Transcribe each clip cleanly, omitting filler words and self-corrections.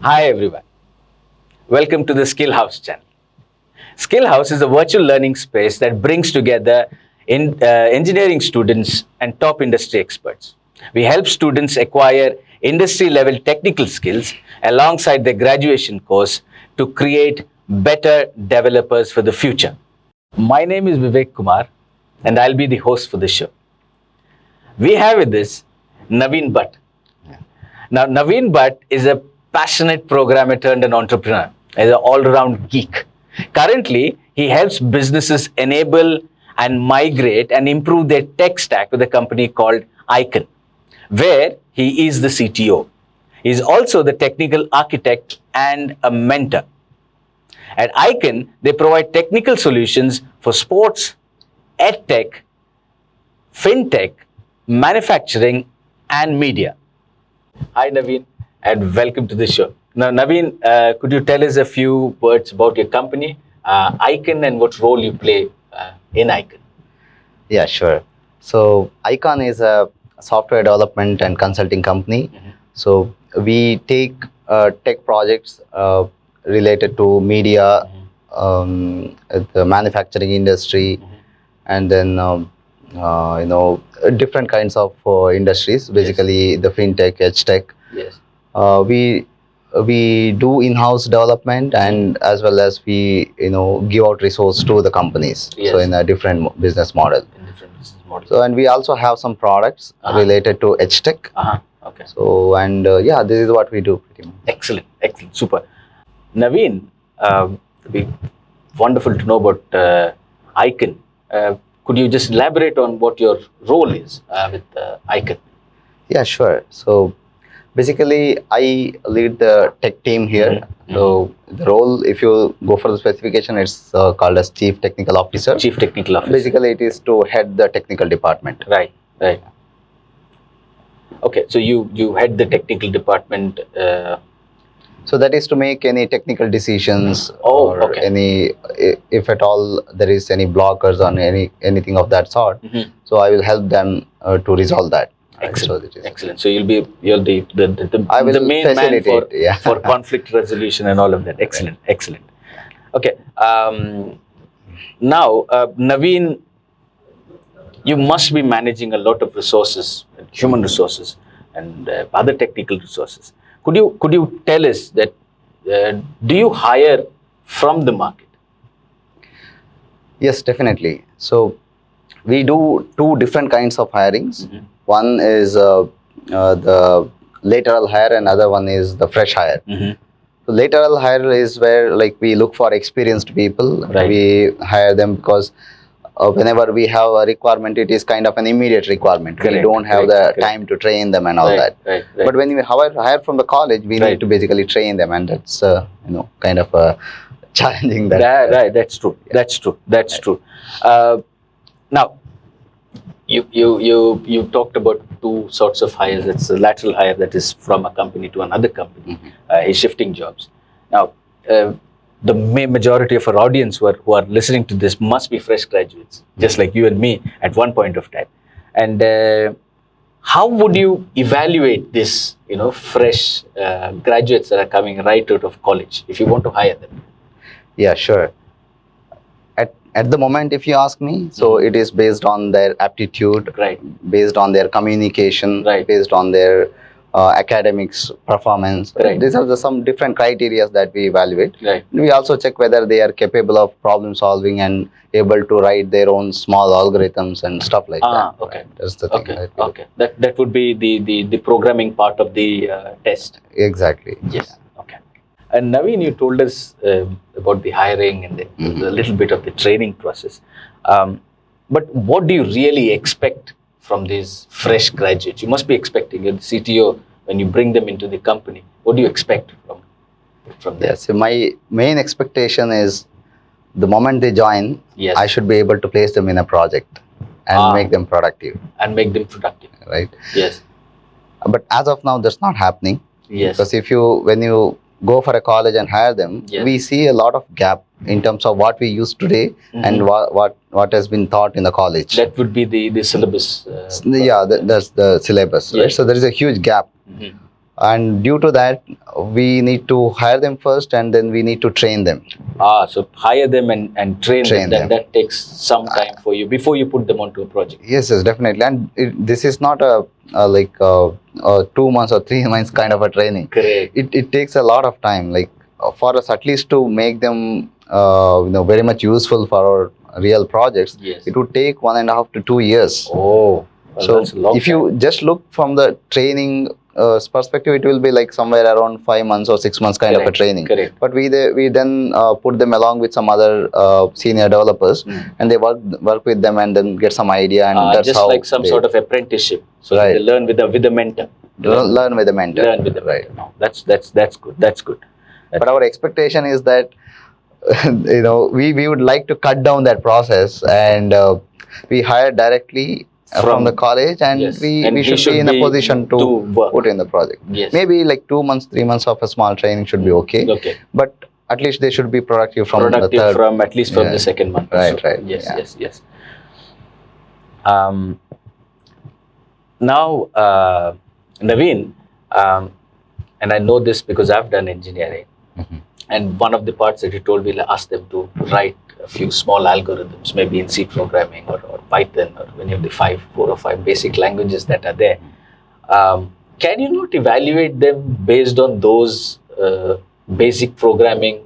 Hi everyone. Welcome to the Skill House channel. Skill House is a virtual learning space that brings together engineering students and top industry experts. We help students acquire industry-level technical skills alongside their graduation course to create better developers for the future. My name is Vivek Kumar and I'll be the host for the show. We have with us Naveen Bhat. Now, Naveen Bhat is a passionate programmer turned an entrepreneur, as an all-round geek. Currently, he helps businesses enable and migrate and improve their tech stack with a company called Aykan, where he is the CTO. He is also the technical architect and a mentor. At Aykan, they provide technical solutions for sports, edtech, fintech, manufacturing, and media. Hi, Naveen, and welcome to the show. Now, Naveen, could you tell us a few words about your company, Aykan, and what role you play in Aykan? Yeah, sure. So Icon is a software development and consulting company. So we take tech projects related to media, the manufacturing industry, and then different kinds of industries. Basically, the fintech, edtech. Yes. We do in-house development, and as well as we give out resource to the companies. Yes. So in a different business model. In different business models. So and we also have some products related to edtech. Okay. So and yeah, this is what we do pretty much. Excellent, excellent, super. Naveen, it'd be wonderful to know about Aykan. Could you just elaborate on what your role is with Aykan? Yeah, sure. So basically, I lead the tech team here. So the role, if you go for the specification, it's called as Chief Technical Officer. Chief Technical Officer. Basically, it is to head the technical department. Right, right. Okay, so you head the technical department. So that is to make any technical decisions any, if at all there is any blockers on anything of that sort. So I will help them to resolve that. Excellent. So excellent. So you're the main man for conflict resolution and all of that. Excellent. Right. Excellent. Okay. Now, Naveen, you must be managing a lot of resources, human resources, and other technical resources. Could you tell us that do you hire from the market? Yes, definitely. So we do two different kinds of hirings. One is the lateral hire, and other one is the fresh hire. So lateral hire is where we look for experienced people. Right. We hire them because whenever we have a requirement, it is kind of an immediate requirement. Correct. We don't have the time to train them and all that. Right. But when we hire from the college, we need to basically train them, and that's kind of challenging. Right. That's true. Yeah. That's true. Now, you talked about two sorts of hires. It's a lateral hire, that is from a company to another company. He's shifting jobs. Now, the majority of our audience who are listening to this must be fresh graduates, just like you and me at one point of time. And how would you evaluate this, fresh graduates that are coming right out of college if you want to hire them? Yeah, sure. At the moment, if you ask me, so it is based on their aptitude, based on their communication, based on their academics performance. These are some different criteria that we evaluate. We also check whether they are capable of problem solving and able to write their own small algorithms and stuff like that. Okay. That's the thing. Okay. That would be the programming part of the test. Exactly. Yes. Okay. And Naveen, you told us about the hiring and a little bit of the training process. But what do you really expect from these fresh graduates? You must be expecting, you're the CTO, when you bring them into the company. What do you expect from them? So my main expectation is the moment they join, I should be able to place them in a project and make them productive. Right. Yes. But as of now, that's not happening. Yes. Because when you go for a college and hire them, we see a lot of gap in terms of what we use today and what has been taught in the college. That would be the syllabus. That's the syllabus. Right? So there is a huge gap. and due to that, we need to hire them first, and then we need to train them. So hire them and train them. Train them. That takes some time for you before you put them onto a project. Yes, definitely. And this is not a 2 months or 3 months kind of a training. Correct. It takes a lot of time, like for us at least to make them very much useful for our real projects. Yes. It would take 1.5 to 2 years. Oh, well, so that's a long if you time. just look from the training perspective, it will be like somewhere around 5 months or 6 months kind of a training. Correct. But we then put them along with some other senior developers, and they work with them and then get some idea, and that's just how like some sort of apprenticeship. So Right. they learn with the mentor. learn with the mentor. Learn with the Right. mentor. No, that's good. That's good. But our expectation is that we would like to cut down that process, and we hire directly from the college, and Yes. we And he should be in a position to work. put in the project. Yes. Maybe like 2 months, 3 months of a small training should be okay. Okay. But at least they should be productive from the third. from at least from Yeah. the second month. or Right, so. right, Yes, yeah. yes. Now, Naveen, and I know this because I've done engineering, and one of the parts that you told me, ask them to write a few small algorithms, maybe in C programming or Python or any of the 4 or 5 basic languages that are there. Can you not evaluate them based on those basic programming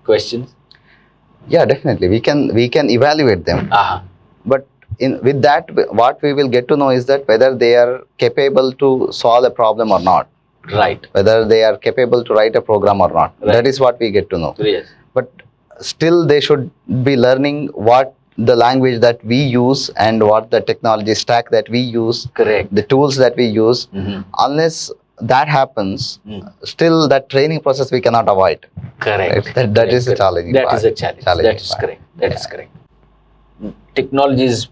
questions? Yeah, definitely. We can evaluate them. But with that, what we will get to know is that whether they are capable to solve a problem or not. Right. Whether they are capable to write a program or not. Right. That is what we get to know. Yes. But still, they should be learning what the language that we use and what the technology stack that we use. Correct. The tools that we use. Unless that happens, still that training process we cannot avoid. Correct. Right? That is a challenge. That is a challenge. That is correct. That is correct. Technology is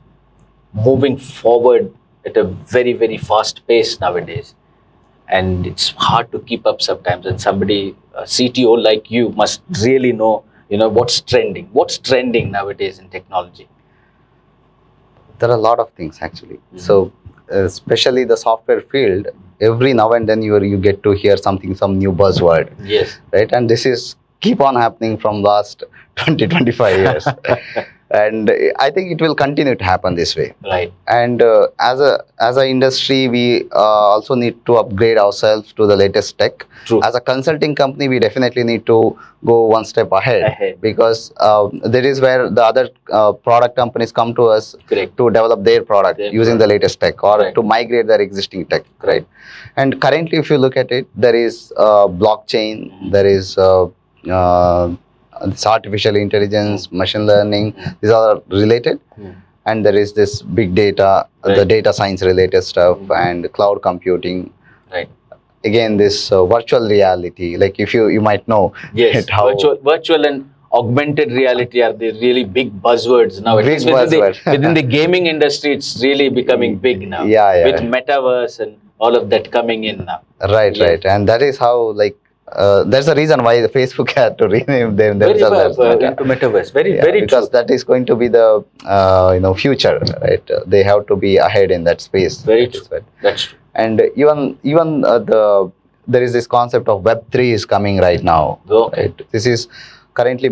moving forward at a very, very fast pace nowadays. And it's hard to keep up sometimes. And somebody, a CTO like you, must really know, what's trending. What's trending nowadays in technology? There are a lot of things actually. So, especially the software field, every now and then you get to hear some new buzzword. Yes. Right, and this is keep on happening from last 20-25 years. And I think it will continue to happen this way. Right. And as a industry, we also need to upgrade ourselves to the latest tech. True. As a consulting company, we definitely need to go one step ahead. Because that is where the other product companies come to us. Correct. To develop their product using the latest tech, or Right. to migrate their existing tech. Right. And currently, if you look at it, there is blockchain, there is this artificial intelligence, machine learning, these are related. And there is this big data, the data science related stuff, and cloud computing. Right. Again, this virtual reality, like if you might know. Yes, virtual and augmented reality are the really big buzzwords now. Big buzzword. Within the gaming industry, it's really becoming big now. Yeah. With metaverse and all of that coming in now. Right. And that is how, there's a reason why the Facebook had to rename themselves into metaverse. Very because true. that is going to be the future, right? They have to be ahead in that space. Very true. That's true. And even there is this concept of Web3 is coming right now. Okay. Right? This is currently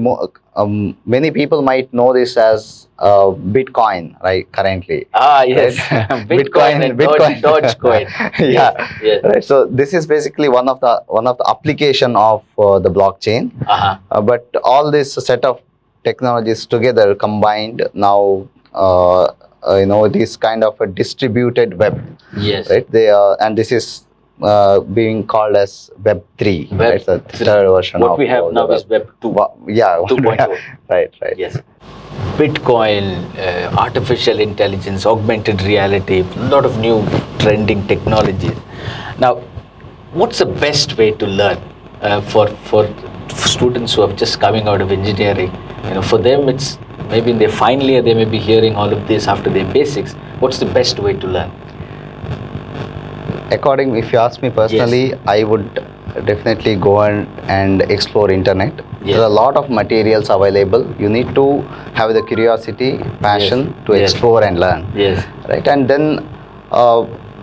many people might know this as Bitcoin, right? Currently. Yes. Right? Bitcoin and Dogecoin. Yeah. Yes. Right. So this is basically one of the application of the blockchain. But all this set of technologies together combined now, it is kind of a distributed web. Yes. Right. And this is being called as Web 3. Right? The third version. What we have now is Web 2. 2.0. Right. Yes. Bitcoin, artificial intelligence, augmented reality, a lot of new trending technologies. Now, what's the best way to learn for students who are just coming out of engineering? For them, it's maybe in their final year, they may be hearing all of this after their basics. What's the best way to learn? If you ask me personally, yes. I would definitely go and explore internet. Yes. There are a lot of materials available. You need to have the curiosity, passion to explore and learn. Yes. Right. And then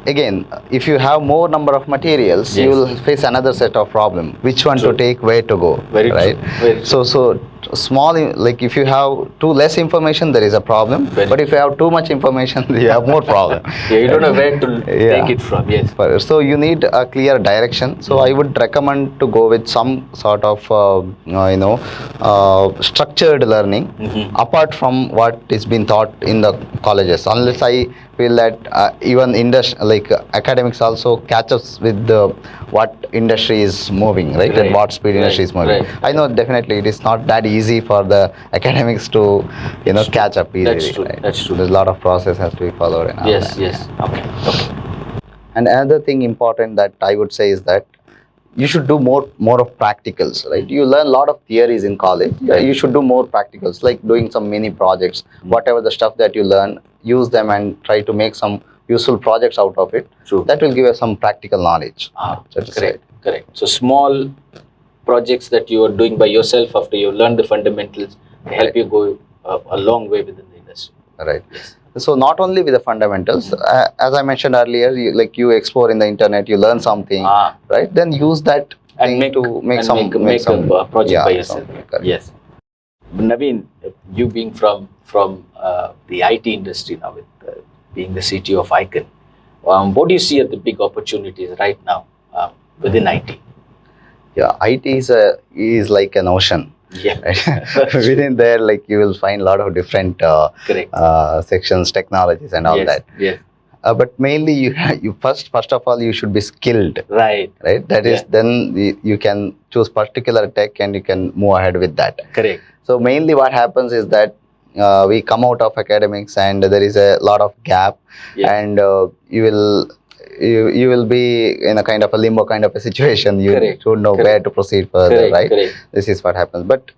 again, if you have more number of materials, you Yes. will face another set of problem. Which one True. to take, where to go, Very right? true. Very true. So small, like if you have too less information, there is a problem. Very But if you have too much information, you have more problem. Yeah, you don't know where to Yeah. take it from. Yes. So you need a clear direction. So I would recommend to go with some sort of structured learning apart from what is being taught in the colleges. Unless I feel that even academics also catches with what industry is moving, right? At Right. what speed industry is moving. Right. I know definitely it is not that easy for the academics to That's catch up easily. That's true. Right? That's true. There's a lot of process has to be followed. And all Yes. that. Yes. Okay. Okay. And another thing important that I would say is that you should do more of practicals, right? You learn a lot of theories in college. Right. You should do more practicals, like doing some mini projects. Whatever the stuff that you learn, use them and try to make some useful projects out of it. True. That will give us some practical knowledge. Correct. Correct. So small projects that you are doing by yourself after you learn the fundamentals help you go a long way within the industry. Right. Yes. So not only with the fundamentals, as I mentioned earlier, you explore in the internet, you learn something, right? Then use that And thing to make some a project by yourself. Correct. Yes. Naveen, you being from the IT industry now, with being the CTO of Aykan, what do you see are the big opportunities right now within IT? Yeah, IT is like an ocean. Yeah. Right? Within there, like you will find a lot of different sections, technologies, and all that. Yes. But mainly, you first of all, you should be skilled. Right. Right. That is, then you can choose particular tech and you can move ahead with that. Correct. So mainly, what happens is that we come out of academics and there is a lot of gap, and you will be in a kind of a limbo kind of a situation. You don't know where to proceed further, right? This is what happens. But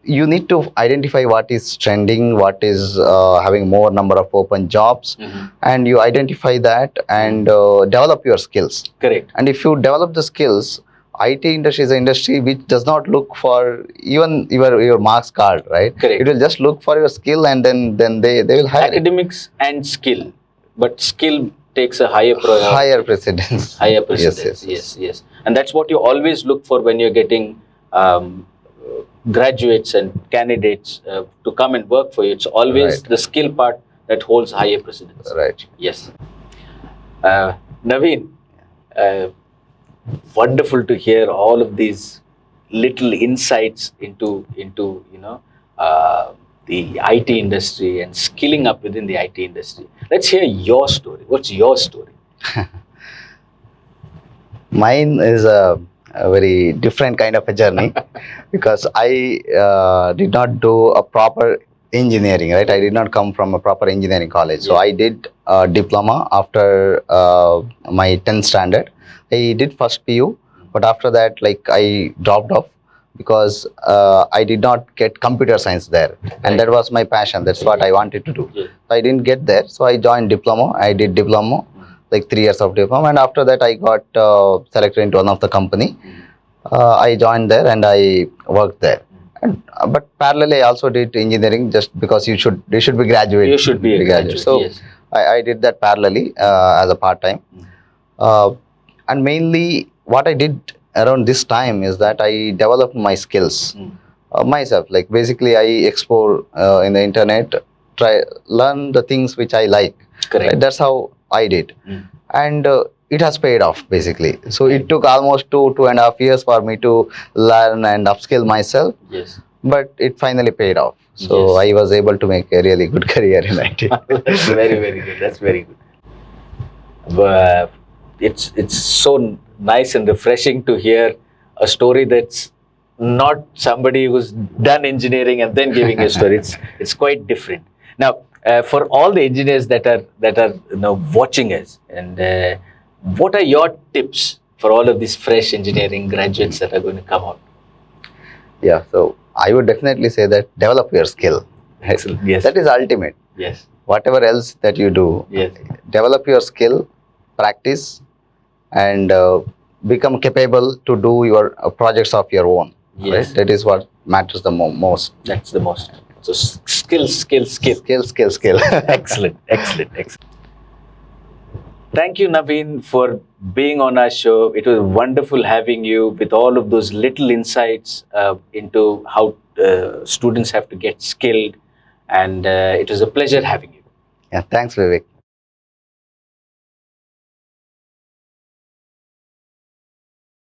you need to identify what is trending, what is having more number of open jobs, and you identify that and develop your skills. Correct. And if you develop the skills, IT industry is an industry which does not look for even your marks card, right? Correct. It will just look for your skill, and then they will hire academics and skill, but skill takes a higher precedence. Higher precedence. Yes. And that's what you always look for when you're getting graduates and candidates to come and work for you. It's always the skill part that holds higher precedence. Right. Yes. Naveen, wonderful to hear all of these little insights into the IT industry and skilling up within the IT industry. Let's hear your story. What's your story? Mine is a very different kind of a journey because I did not do a proper engineering, right? I did not come from a proper engineering college. So I did a diploma after my 10th standard. I did first PU, but after that, like I dropped off because I did not get computer science there, and that was my passion. That's what I wanted to do. So I didn't get there, so I joined diploma. I did diploma, like 3 years of diploma, and after that I got selected into one of the company. I joined there and I worked there. And, but parallelly, I also did engineering just because you should be graduate. You should be a graduate. So I did that parallelly as a part time, and mainly what I did around this time is that I developed my skills myself. Like basically, I explore in the internet, learn the things which I like. Correct. Right? That's how I did, and it has paid off basically. So it took almost 2.5 years for me to learn and upskill myself. Yes. But it finally paid off. So I was able to make a really good career in IT. That's very, very good. That's very good. It's so nice and refreshing to hear a story that's not somebody who's done engineering and then giving a story. It's quite different. Now, for all the engineers that are watching us, and what are your tips for all of these fresh engineering graduates that are going to come out? Yeah, so I would definitely say that develop your skill. Excellent. Yes. That is ultimate. Yes. Whatever else that you do, develop your skill, practice, and become capable to do your projects of your own. Yes. Right? That is what matters the most. That's the most. So skill. Skill. Excellent. Thank you, Naveen, for being on our show. It was wonderful having you with all of those little insights into how students have to get skilled. And it was a pleasure having you. Yeah, thanks, Vivek.